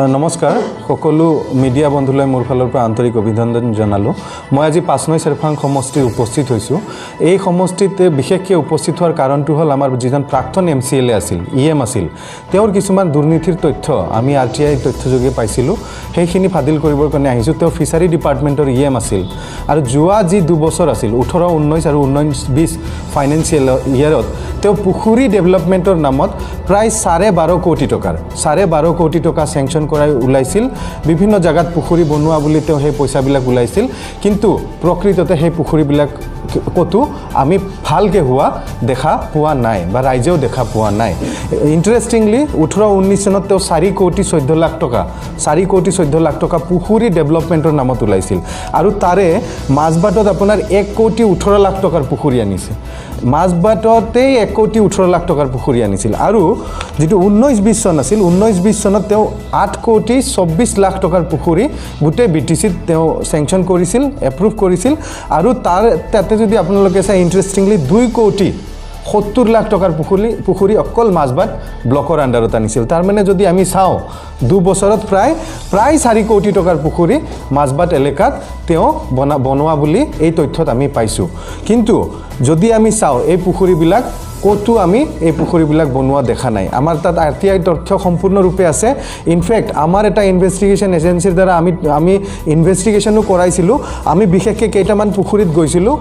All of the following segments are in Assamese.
নমস্কাৰ সকলো মিডিয়া বন্ধুলৈ মোৰ ফালৰ পৰা আন্তৰিক অভিনন্দন জনালোঁ। মই আজি 5 নং চেৰফাং সমষ্টিত উপস্থিত হৈছোঁ। এই সমষ্টিতে বিশেষকৈ উপস্থিত হোৱাৰ কাৰণটো হ'ল আমাৰ যিজন প্ৰাক্তন MCLA আছিল, EM আছিল, তেওঁৰ কিছুমান দুৰ্নীতিৰ তথ্য আমি RTI তথ্যযোগে পাইছিলোঁ। সেইখিনি ফাদিল কৰিবৰ কাৰণে আহিছোঁ। তেওঁ ফিচাৰী ডিপাৰ্টমেণ্টৰ EM আছিল আৰু যোৱা যি 2 বছৰ আছিল 18-19 আৰু 19-20 ফাইনেন্সিয়েল ইয়াৰত তেওঁ পুখুৰী ডেভেলপমেণ্টৰ নামত প্ৰায় 12.5 কোটি টকাৰ 12.5 কোটি টকা চেংচন কৰাই ওলাইছিল। বিভিন্ন জায়গাত পুখুৰী বনোৱা বুলি তেওঁ সেই পইচাবিলাক ওলাইছিল, কিন্তু প্ৰকৃততে সেই পুখুৰীবিলাক কতো আমি ভালকৈ হোৱা দেখা পোৱা নাই বা ৰাইজেও দেখা পোৱা নাই। ইণ্টাৰেষ্টিংলি 18-19 চনত তেওঁ 4 কোটি 14 লাখ টকা 4 কোটি 14 লাখ টকা পুখুৰী ডেভেলপমেণ্টৰ নামত ওলাইছিল আৰু তাৰে মাজবাটত আপোনাৰ 1 কোটি 18 লাখ টকাৰ পুখুৰী আনিছে। মাজবাটতেই 1 কোটি 18 লাখ টকাৰ পুখুৰী আনিছিল আৰু যিটো 19-20 চন আছিল 19-20 চনত তেওঁ 8 কোটি 24 লাখ টকাৰ পুখুৰী গোটেই BTCত তেওঁ চেংচন কৰিছিল, এপ্ৰুভ কৰিছিল আৰু তাতে যদি আপোনালোকে চাই ইণ্টাৰেষ্টিংলি 2 কোটি 70 লাখ টকাৰ পুখুৰী অকল মাজবাট ব্লকৰ আণ্ডাৰত আনিছিল। তাৰ মানে যদি আমি চাওঁ 2 বছৰত প্ৰায় 4 কোটি টকাৰ পুখুৰী মাজবাট এলেকাত তেওঁ বনোৱা বুলি এই তথ্যত আমি পাইছোঁ। কিন্তু যদি আমি চাওঁ এই পুখুৰীবিলাক কতো আমি এই পুখুৰীবিলাক বনোৱা দেখা নাই। আমাৰ তাত RTI তথ্য সম্পূৰ্ণৰূপে আছে। ইনফেক্ট আমাৰ এটা ইনভেষ্টিগেশ্যন এজেঞ্চিৰ দ্বাৰা আমি ইনভেষ্টিগেশ্যনো কৰাইছিলোঁ। আমি বিশেষকৈ কেইটামান পুখুৰীত গৈছিলোঁ,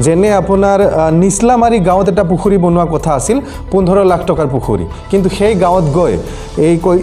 যেনে আপোনাৰ নিছলামাৰী গাঁৱত এটা পুখুৰী বনোৱা কথা আছিল 15 লাখ টকাৰ পুখুৰী, কিন্তু সেই গাঁৱত গৈ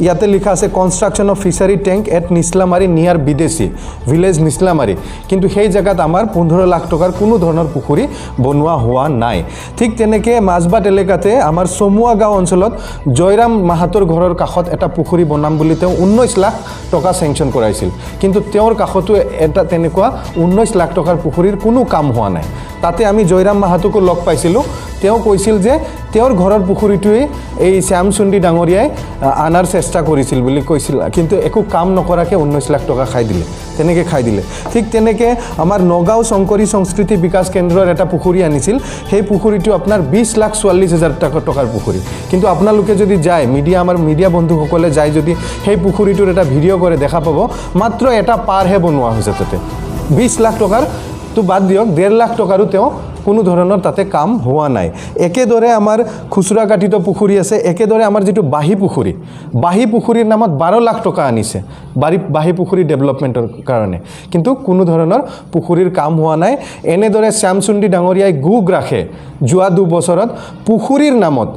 ইয়াতে লিখা আছে construction of fishery tank at Nislamari near বিদেশী ভিলেজ নিছলামাৰী, কিন্তু সেই জেগাত আমাৰ 15 লাখ টকাৰ কোনো ধৰণৰ পুখুৰী বনোৱা হোৱা নাই। ঠিক তেনেকৈ মাজবাট এলেকাতে আমাৰ চমুৱা গাঁও অঞ্চলত জয়ৰাম মাহাতৰ ঘৰৰ কাষত এটা পুখুৰী বনাম বুলি তেওঁ 19 লাখ টকা চেংচন কৰাইছিল, কিন্তু তেওঁৰ কাষতো এটা তেনেকুৱা 19 লাখ টকাৰ পুখুৰীৰ কোনো কাম হোৱা নাই। তাতে আমি জয়ৰাম মাহাতোকো লগ পাইছিলোঁ। তেওঁ কৈছিল যে তেওঁৰ ঘৰৰ পুখুৰীটোৱে এই শ্যামসুন্দৰী ডাঙৰীয়াই আনাৰ চেষ্টা কৰিছিল বুলি কৈছিল, কিন্তু একো কাম নকৰাকৈ 19 লাখ টকা তেনেকৈ খাই দিলে। ঠিক তেনেকৈ আমাৰ নগাঁও শংকৰী সংস্কৃতি বিকাশ কেন্দ্ৰৰ এটা পুখুৰী আনিছিল। সেই পুখুৰীটো আপোনাৰ 20,44,000 টকাৰ পুখুৰী, কিন্তু আপোনালোকে যদি যায় আমাৰ মিডিয়া বন্ধুসকলে যায় যদি সেই পুখুৰীটোৰ এটা ভিডিঅ' কৰে দেখা পাব মাত্ৰ এটা পাৰহে বনোৱা হৈছে। তাতে 20 লাখ টকাৰ তো বাদ দিয়ক 1.5 লাখ টকাৰো তেওঁ কোনো ধৰণৰ তাতে কাম হোৱা নাই। একেদৰে আমাৰ খুচুৰা কাটিত পুখুৰী আছে। একেদৰে আমাৰ যিটো বাঁহী পুখুৰীৰ নামত 12 লাখ টকা আনিছে বাঁহী পুখুৰী ডেভেলপমেণ্টৰ কাৰণে, কিন্তু কোনো ধৰণৰ পুখুৰীৰ কাম হোৱা নাই। এনেদৰে শ্যামসুন্দৰী ডাঙৰীয়াই গোগ ৰাখে যোৱা 2 বছৰত পুখুৰীৰ নামত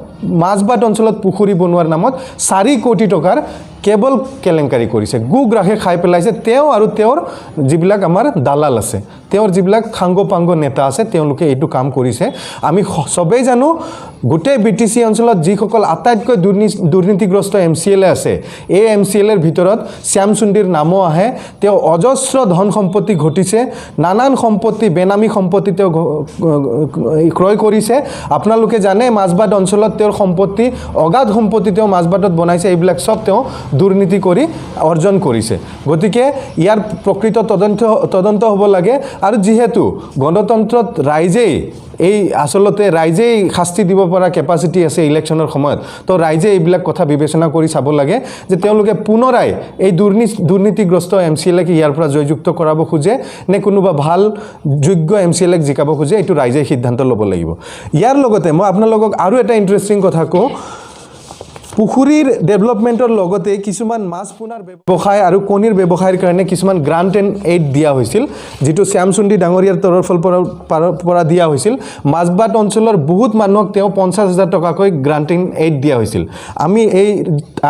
মাজবাট অঞ্চলত পুখুৰী বনোৱাৰ নামত 4 কোটি টকাৰ কেৱল কেলেংকাৰী কৰিছে। গোগ ৰাখে খাই পেলাইছে তেওঁ আৰু তেওঁৰ যিবিলাক আমাৰ দালাল আছে, তেওঁৰ যিবিলাক খাংগ পাংগ নেতা আছে, তেওঁলোকে এইটো কাম কৰিছে। আমি সবেই জানো গোটেই BTC অঞ্চলত যিসকল আটাইতকৈ দুৰ্নীতিগ্ৰস্ত MCLA আছে, এই MCLAৰ ভিতৰত শ্যামসুন্দৰীৰ নামো আহে। তেওঁ অজস্ৰ ধন সম্পত্তি ঘটিছে, নানান সম্পত্তি বেনামী সম্পত্তি তেওঁ ক্ৰয় কৰিছে। আপোনালোকে জানে মাজবাট অঞ্চলত তেওঁৰ সম্পত্তি অগাধ সম্পত্তি তেওঁ মাজবাটত বনাইছে, এইবিলাক চব তেওঁ দুৰ্নীতি কৰি অৰ্জন কৰিছে। গতিকে ইয়াৰ প্ৰকৃত তদন্ত হ'ব লাগে। আৰু যিহেতু গণতন্ত্ৰত ৰাইজেই শাস্তি দিব পৰা কেপাচিটি আছে ইলেকশ্যনৰ সময়ত, তো ৰাইজে এইবিলাক কথা বিবেচনা কৰি চাব লাগে যে তেওঁলোকে পুনৰাই এই দুৰ্নীতিগ্ৰস্ত MCLAক ইয়াৰ পৰা জয়যুক্ত কৰাব খোজে নে কোনোবা ভাল যোগ্য MCLAক জিকাব খোজে, এইটো ৰাইজে সিদ্ধান্ত ল'ব লাগিব। ইয়াৰ লগতে মই আপোনালোকক আৰু এটা ইণ্টাৰেষ্টিং কথা কওঁ। পুখুৰীৰ ডেভেলপমেণ্টৰ লগতে কিছুমান মাছ পোনাৰ ব্যৱসায় আৰু কণীৰ ব্যৱসায়ৰ কাৰণে কিছুমান গ্ৰাণ্ট এণ্ড এইড দিয়া হৈছিল, যিটো শ্যামসুন্দৰী ডাঙৰীয়াৰ তৰফৰ পৰা দিয়া হৈছিল। মাজবাট অঞ্চলৰ বহুত মানুহক তেওঁ 50,000 টকাকৈ গ্ৰাণ্ট এণ্ড এইড দিয়া হৈছিল। আমি এই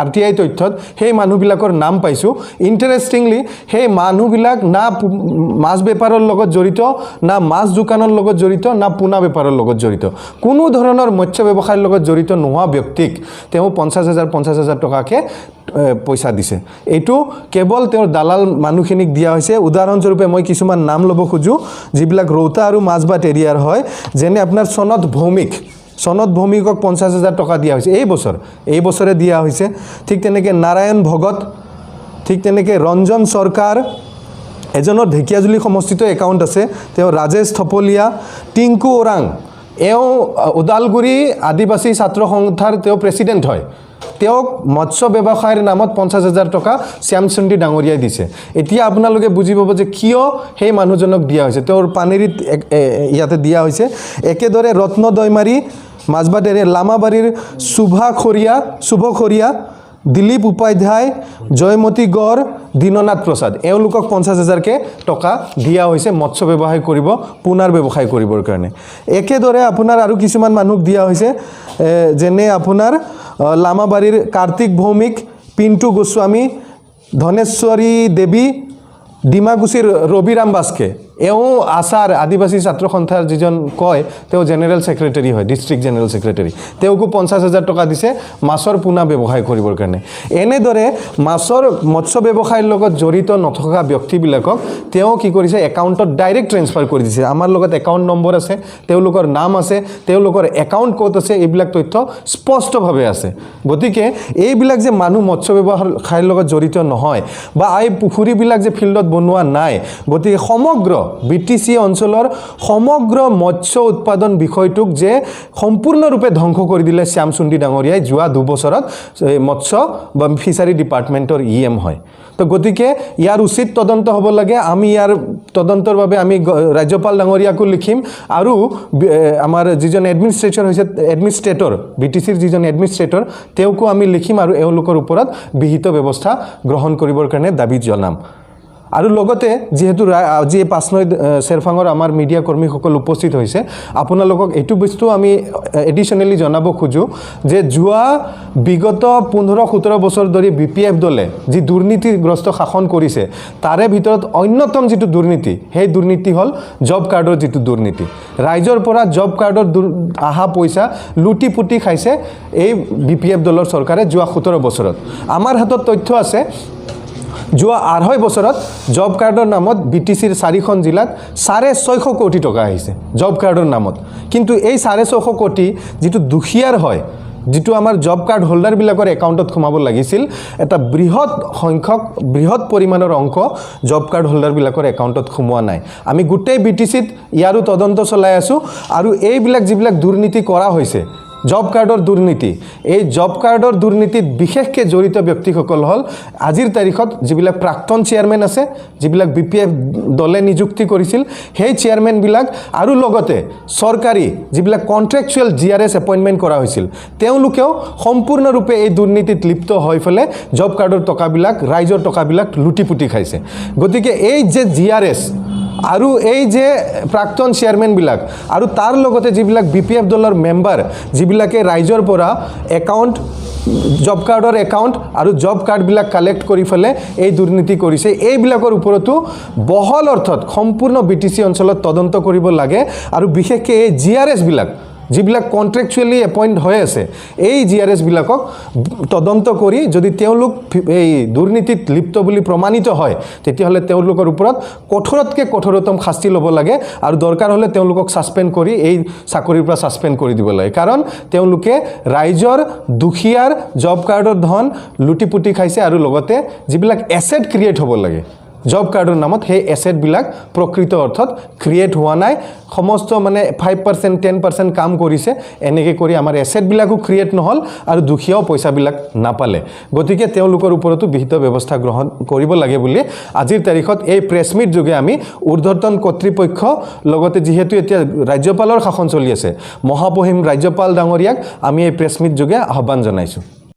RTI তথ্যত সেই মানুহবিলাকৰ নাম পাইছোঁ। ইণ্টাৰেষ্টিংলি সেই মানুহবিলাক না মাছ বেপাৰৰ লগত জড়িত, না মাছ দোকানৰ লগত জড়িত, না পোনা বেপাৰৰ লগত জড়িত, কোনো ধৰণৰ মৎস্য ব্যৱসায়ৰ লগত জড়িত নোহোৱা ব্যক্তিক তেওঁ 50,000 টকাকে পইচা দিছে। এইটো কেৱল তেওঁৰ দালাল মানুহখিনিক দিয়া হৈছে। উদাহৰণস্বৰূপে মই কিছুমান নাম ল'ব খোজোঁ যিবিলাক ৰৌতা আৰু মাজবাট এৰিয়াৰ হয়, যেনে আপোনাৰ সনদ ভৌমিকক 50,000 টকা দিয়া হৈছে এই বছৰে দিয়া হৈছে। ঠিক তেনেকৈ নাৰায়ণ ভগত, ঠিক তেনেকৈ ৰঞ্জন চৰকাৰ, এজনৰ ঢেকিয়াজুলি সমষ্টিতো একাউণ্ট আছে, তেওঁ ৰাজেশ থপলীয়া, টিংকু ওৰাং, এওঁ ওদালগুৰি আদিবাসী ছাত্ৰ সংস্থাৰ তেওঁ প্ৰেছিডেণ্ট হয়। তেওঁক মৎস্য ব্যৱসায়ৰ নামত 50,000 টকা শ্যামচুন্দী ডাঙৰীয়াই দিছে এতিয়া আপোনালোকে বুজি পাব যে কিয় সেই মানুহজনক দিয়া হৈছে তেওঁৰ পানেৰীত ইয়াতে দিয়া হৈছে একেদৰে ৰত্ন দৈমাৰী মাজবাটেৰে লামাবাৰীৰ শুভ খৰিয়া দিলীপ উপাধ্যায় জয়মতী গড় দীননাথ প্ৰসাদ এওঁলোকক 50,000 টকা দিয়া হৈছে মৎস্য ব্যৱসায় কৰিব পুনৰ ব্যৱসায় কৰিবৰ কাৰণে একেদৰে আপোনাৰ আৰু কিছুমান মানুহক দিয়া হৈছে যেনে আপোনাৰ লামাবাৰীৰ কাৰ্তিক ভৌমিক পিণ্টু গোস্বামী ধনেশ্বৰী দেৱী ডিমাকুছিৰ ৰবিৰাম বাস্কে এওঁ আচাৰ আদিবাসী ছাত্ৰ সন্থাৰ যিজন কয় তেওঁ জেনেৰেল সেক্ৰেটাৰী হয় ডিস্ট্ৰিক্ট জেনেৰেল সেক্ৰেটাৰী তেওঁকো 50,000 টকা দিছে মাছৰ পুনা ব্যৱসায় কৰিবৰ কাৰণে এনেদৰে মাছৰ মৎস্য ব্যৱসায়ৰ লগত জড়িত নথকা ব্যক্তিবিলাকক তেওঁ কি কৰিছে একাউণ্টত ডাইৰেক্ট ট্ৰান্সফাৰ কৰি দিছে আমাৰ লগত একাউণ্ট নম্বৰ আছে তেওঁলোকৰ নাম আছে তেওঁলোকৰ একাউণ্ট ক'ত আছে এইবিলাক তথ্য স্পষ্টভাৱে আছে গতিকে এইবিলাক যে মানুহ মৎস্য ব্যৱসায়ৰ লগত জড়িত নহয় বা এই পুখুৰীবিলাক যে ফিল্ডত বনোৱা নাই গতিকে সমগ্ৰ বিটিসি অঞ্চলৰ সমগ্ৰ মৎস্য উৎপাদন বিষয়টোক যে সম্পূৰ্ণৰূপে ধ্বংস কৰি দিলে শ্যামচুন্দী ডাঙৰীয়াই যোৱা 2 বছৰত মৎস্য বা ফিচাৰী ডিপাৰ্টমেণ্টৰ ইএম হয় তো গতিকে ইয়াৰ উচিত তদন্ত হ'ব লাগে আমি ইয়াৰ তদন্তৰ বাবে আমি ৰাজ্যপাল ডাঙৰীয়াকো লিখিম আৰু আমাৰ যিজন এডমিনিষ্ট্ৰেটৰ বিটিসিৰ যিজন এডমিনিষ্ট্ৰেটৰ তেওঁকো আমি লিখিম আৰু এওঁলোকৰ ওপৰত বিহিত ব্যৱস্থা গ্ৰহণ কৰিবৰ কাৰণে দাবী জনাম আৰু লগতে যেহেতু আজি 5 নং চেৰফাঙৰ আমাৰ মিডিয়া কৰ্মীসকল উপস্থিত হৈছে আপোনালোকক এইটো বস্তু আমি এডিশনালি জনাব খুজো যে যোৱা বিগত 15-17 বছৰ ধৰি বিপিএফ দলে যি দুৰ্নীতিগ্ৰস্ত শাসন কৰিছে তাৰে ভিতৰত অন্যতম যিটো দুৰ্নীতি সেই দুৰ্নীতি হ'ল জব কাৰ্ডৰ যিটো দুৰ্নীতি ৰাইজৰ পৰা জব কাৰ্ডৰ আহা পইচা লুটি পুটি খাইছে এই বিপিএফ দলৰ চৰকাৰে যোৱা 17 বছৰত আমাৰ হাতত তথ্য আছে যোৱা 2.5 বছৰত জব কাৰ্ডৰ নামত বিটিসিৰ 4খন জিলাত 650 কোটি টকা আহিছে জব কাৰ্ডৰ নামত কিন্তু এই 650 কোটি যিটো দুখিয়াৰ হয় যেটো আমাৰ জব কাৰ্ড হোল্ডাৰ বিলাকৰ একাউণ্টত খুমাব লাগিছিল এটা বৃহৎ পৰিমাণৰ অংক জব কাৰ্ড হোল্ডাৰ বিলাকৰ একাউণ্টত খুমোৱা নাই আমি গুটেই বিটিসিত ইয়াৰো তদন্ত চলাই আছো আৰু এইবিলাক যিবিলাক দুৰ্নীতি কৰা হৈছে জব কাৰ্ডৰ দুৰ্নীতি এই জব কাৰ্ডৰ দুৰ্নীতিত বিশেষকৈ জড়িত ব্যক্তিসকল হ'ল আজিৰ তাৰিখত যিবিলাক প্ৰাক্তন চেয়াৰমেন আছে যিবিলাক বিপিএফ দলে নিযুক্তি কৰিছিল সেই চেয়াৰমেন বিলাক আৰু লগতে চৰকাৰী যিবিলাক কন্ট্ৰাকচুৱেল জিআৰএছ এপইন্টমেন্ট কৰা হৈছিল তেওঁলোকেও সম্পূৰ্ণৰূপে এই দুৰ্নীতিত লিপ্ত হৈ ফলে জব কাৰ্ডৰ টকাবিলাক ৰাইজৰ টকাবিলাক লুটিপুটি খাইছে গতিকে এই যে জিআৰএছ আৰু এই যে প্ৰাক্তন চেয়াৰমেন বিলাক আৰু তাৰ লগতে যিবিলাক বিপিএফ দলৰ মেম্বাৰ যিবিলাকে ৰাইজৰ পৰা একাউণ্ট জব কাৰ্ডৰ একাউণ্ট আৰু জব কাৰ্ডবিলাক কালেক্ট কৰি ফেলে এই দুৰ্নীতি কৰিছে এইবিলাকৰ ওপৰতো বহল অৰ্থত সম্পূৰ্ণ বিটিসি অঞ্চলত তদন্ত কৰিব লাগে আৰু বিশেষকৈ এই জিআৰএছ বিলাক যিবিলাক কন্ট্ৰাকচুৱেলি এপইন্ট হৈ আছে এই জিআৰএছ বিলাকক তদন্ত কৰি যদি তেওঁলোক এই দুৰ্নীতিত লিপ্ত বুলি প্ৰমাণিত হয় তেতিয়াহলে তেওঁলোকৰ ওপৰত কঠোৰতকৈ কঠোৰতম শাস্তি ল'ব লাগে আৰু দৰকাৰ হলে তেওঁলোকক সাসপেন্ড কৰি এই চাকৰিৰ পৰা সাসপেন্ড কৰি দিব লাগে কাৰণ তেওঁলোকে ৰাইজৰ দুখিয়াৰ জব কাৰ্ডৰ ধন লুটিপুটি খাইছে আৰু লগতে যিবিলাক এছেট ক্ৰিয়েট হ'ব লাগে জব কাৰ্ডৰ নামত সেই এছেট বিলাক প্ৰকৃত অৰ্থত ক্ৰিয়েট হোৱা নাই সমস্ত মানে 5% 10% কাম কৰিছে এনেকৈ কৰি আমাৰ এছেট বিলাকো ক্ৰিয়েট নহল আৰু দুখিয়াও পইচা বিলাক নাপালে গতিকে তেওঁলোকৰ ওপৰতো বিহিত ব্যৱস্থা গ্ৰহণ কৰিব লাগে বুলি আজিৰ তাৰিখত এই প্ৰেছ মিট যোগে আমি ঊৰ্ধ্বতন কৰ্তৃপক্ষ লগতে যেহেতু এতিয়া ৰাজ্যপালৰ শাসন চলি আছে মহামহিম ৰাজ্যপাল ডাঙৰীয়াক আমি এই প্ৰেছ মিট যোগে আহ্বান জনাইছো